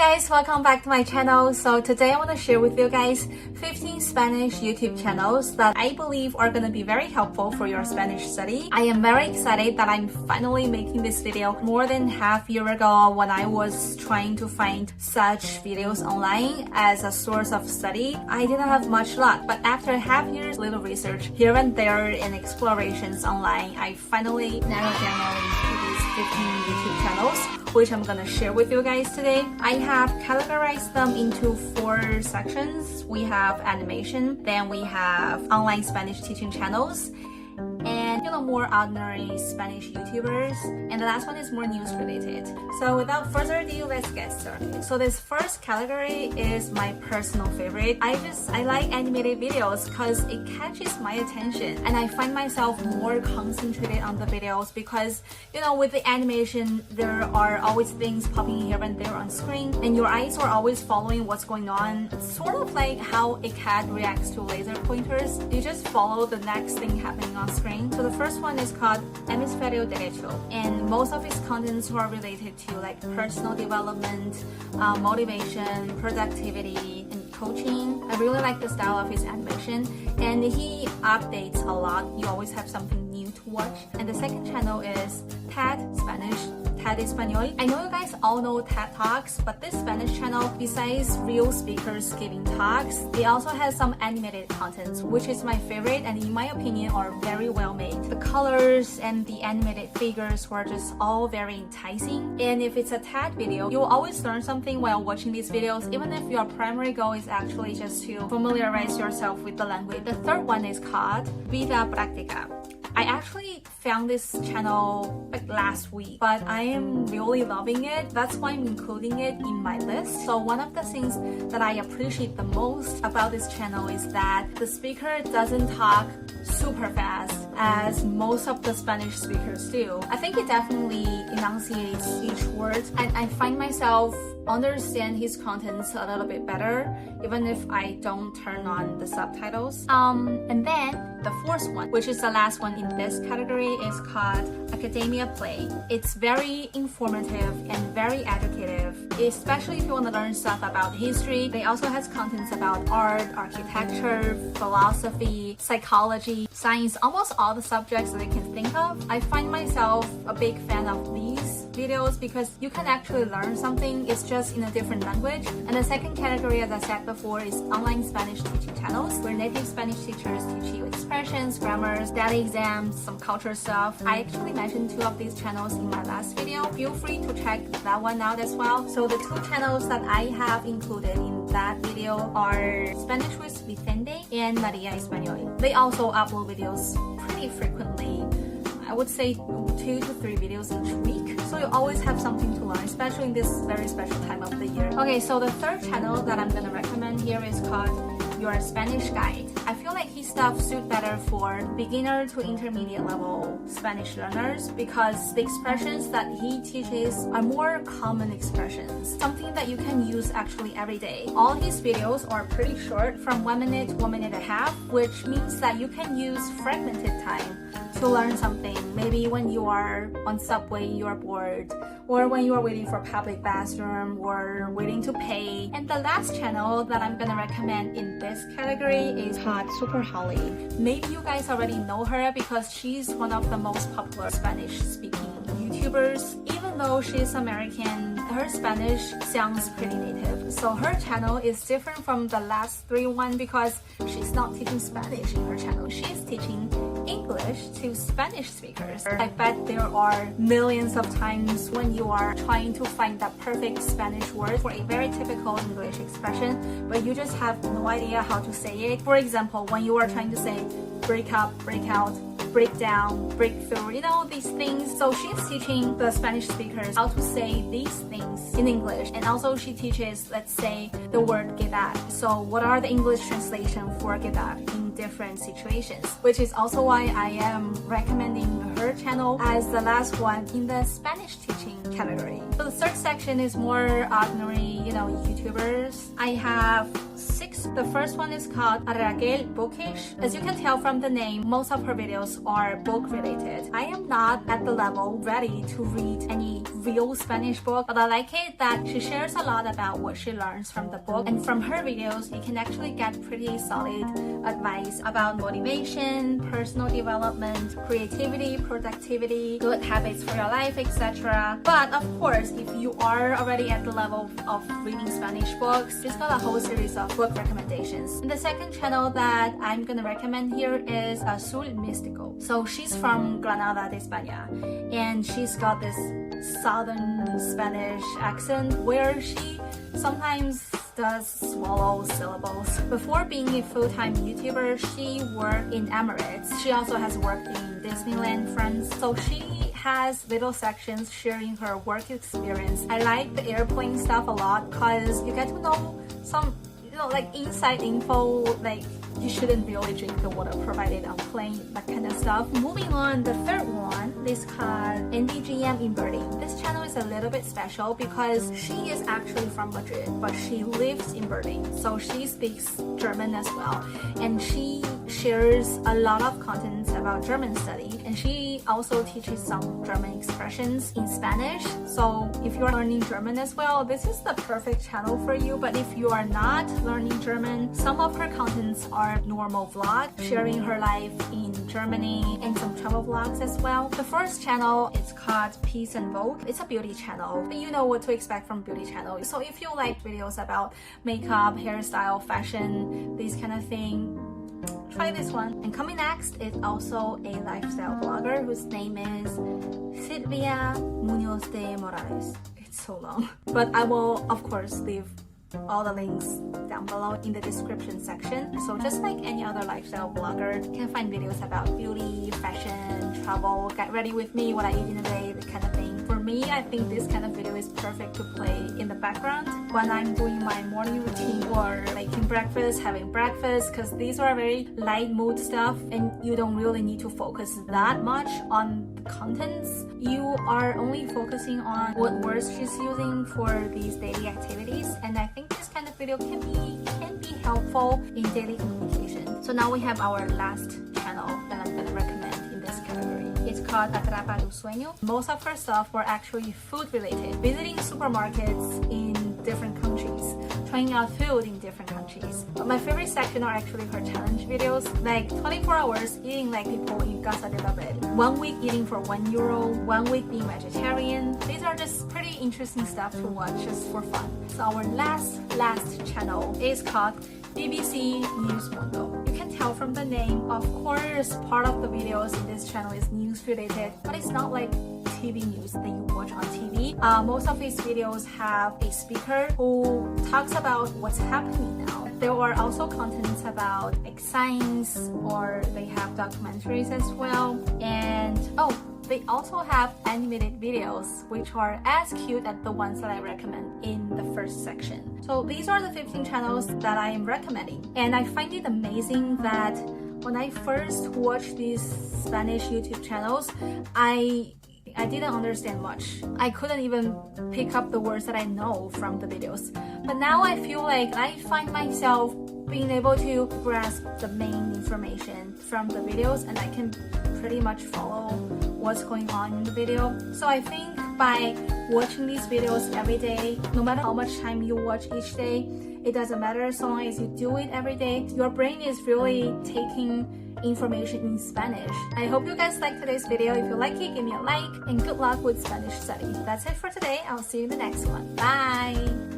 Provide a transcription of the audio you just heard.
guys, welcome back to my channel. So today I want to share with you guys 15 Spanish YouTube channels that I believe are going to be very helpful for your Spanish study. I am very excited that I'm finally making this video. More than half a year ago when I was trying to find such videos online as a source of study, I didn't have much luck. But after half year's little research here and there and explorations online, I finally narrowed down into these 15 YouTube channels, which I'm gonna share with you guys today. I have categorized them into 4 sections. We have animation, then we have online Spanish teaching channels, and more ordinary Spanish YouTubers, and the last one is more news related. So without further ado, let's get started. So this first category is my personal favorite. I like animated videos because it catches my attention and I find myself more concentrated on the videos because with the animation there are always things popping here and there on screen and your eyes are always following what's going on. It's sort of like how a cat reacts to laser pointers. You just follow the next thing happening on screen. So the first one is called Hemisferio Derecho, and most of its contents are related to like personal development, motivation, productivity, and coaching. I really like the style of his animation, and he updates a lot. You always have something new to watch. And the second channel is TED Spanish. TED Español. I know you guys all know TED Talks, but this Spanish channel, besides real speakers giving talks, it also has some animated contents, which is my favorite and in my opinion are very well made. The colors and the animated figures were just all very enticing. And if it's a TED video, you'll always learn something while watching these videos, even if your primary goal is actually just to familiarize yourself with the language. The third one is called Vida Práctica. I actually found this channel like last week, but I am really loving it. That's why I'm including it in my list. So one of the things that I appreciate the most about this channel is that the speaker doesn't talk super fast as most of the Spanish speakers do. I think it definitely enunciates each word, and I find myself understand his contents a little bit better even if I don't turn on the subtitles. And then the fourth one, which is the last one in this category, is called Academia Play. It's very informative and very educative, especially if you want to learn stuff about history. They also has contents about art, architecture, philosophy, psychology, science, almost all the subjects that I can think of. I find myself a big fan of these videos because you can actually learn something. It's just in a different language. And the second category, as I said before, is online Spanish teaching channels, where native Spanish teachers teach you expressions, grammars, daily exams, some culture stuff. I actually mentioned 2 of these channels in my last video. Feel free to check that one out as well. So the 2 channels that I have included in that video are Spanish with Vicente and Maria Español. They also upload videos pretty frequently. I would say 2 to 3 videos each week. So you always have something to learn, especially in this very special time of the year. Okay, so the third channel that I'm gonna recommend here is called Your Spanish Guide. I feel like his stuff suits better for beginner to intermediate level Spanish learners because the expressions that he teaches are more common expressions, something that you can use actually every day. All his videos are pretty short, from 1 minute to 1 minute and a half, which means that you can use fragmented time to learn something. Maybe when you are on subway, you are bored, or when you are waiting for public bathroom, or waiting to pay. And the last channel that I'm gonna recommend in this category is called Super Holly. Maybe you guys already know her because she's one of the most popular Spanish speaking YouTubers. Even though she's American, her Spanish sounds pretty native. So her channel is different from the last 3 because she's not teaching Spanish in her channel. She's teaching English to Spanish speakers. I bet there are millions of times when you are trying to find that perfect Spanish word for a very typical English expression, but you just have no idea how to say it. For example, when you are trying to say break up, break out, break down, break through, these things. So she's teaching the Spanish speakers how to say these things in English. And also she teaches, let's say, the word quedar. So what are the English translation for quedar in different situations? Which is also why I am recommending her channel as the last one in the Spanish teaching category. So the third section is more ordinary, YouTubers. I have 6 videos. The first one is called Raquel Bookish. As you can tell from the name, most of her videos are book related. I am not at the level ready to read any real Spanish book, but I like it that she shares a lot about what she learns from the book, and from her videos you can actually get pretty solid advice about motivation, personal development, creativity, productivity, good habits for your life, etc. But of course, if you are already at the level of reading Spanish books, she's got a whole series of book recommendations. And the second channel that I'm gonna recommend here is Azul Místico. So she's from Granada de España, and she's got this southern Spanish accent where she sometimes does swallow syllables. Before being a full-time YouTuber, she worked in Emirates. She also has worked in Disneyland France, so she has little sections sharing her work experience. I like the airplane stuff a lot because you get to know some, like inside info, like you shouldn't really drink the water provided on plane, that kind of stuff. Moving on, the third one is called NDGM in Berlin. This channel is a little bit special because she is actually from Madrid, but she lives in Berlin, so she speaks German as well, and she shares a lot of content about German study, and she also teaches some German expressions in Spanish. So if you're learning German as well, this is the perfect channel for you. But if you are not learning German, some of her contents are normal vlogs sharing her life in Germany and some travel vlogs as well. The first channel is called Peace and Vogue. It's a beauty channel. You know what to expect from beauty channel. So if you like videos about makeup, hairstyle, fashion, this kind of thing, try this one. And coming next is also a lifestyle blogger whose name is Silvia Munoz de Morales. It's so long, but I will of course leave all the links down below in the description section. So just like any other lifestyle blogger, you can find videos about beauty, fashion, travel, get ready with me, what I eat in a day, that kind of thing. For me, I think this kind of video is perfect to play in the background when I'm doing my morning routine or making breakfast, having breakfast, because these are very light mood stuff and you don't really need to focus that much on the contents. You are only focusing on what words she's using for these daily activities, and I think this kind of video can be helpful in daily communication. So now we have our last channel that I'm gonna recommend in this category. It's called Atrapa tu Sueño. Most of her stuff were actually food related, visiting supermarkets in different countries, trying out food in different countries. But my favorite section are actually her challenge videos, like 24 hours eating like people in Casa de Babel, 1 week eating for €1, 1 week being vegetarian. These are just pretty interesting stuff to watch just for fun. So our last channel is called BBC News Mundo. You can tell from the name, of course, part of the videos in this channel is news related, but it's not like TV news that you watch on TV. Most of his videos have a speaker who talks about what's happening now. There are also contents about like science, or they have documentaries as well. And they also have animated videos, which are as cute as the ones that I recommend in the first section. So these are the 15 channels that I am recommending. And I find it amazing that when I first watched these Spanish YouTube channels, I didn't understand much. I couldn't even pick up the words that I know from the videos. But now I feel like I find myself being able to grasp the main information from the videos, and I can pretty much follow what's going on in the video. So I think by watching these videos every day, no matter how much time you watch each day, it doesn't matter, so long as you do it every day, your brain is really taking information in Spanish. I hope you guys liked today's video. If you like it, give me a like, and good luck with Spanish study. That's it for today. I'll see you in the next one. Bye!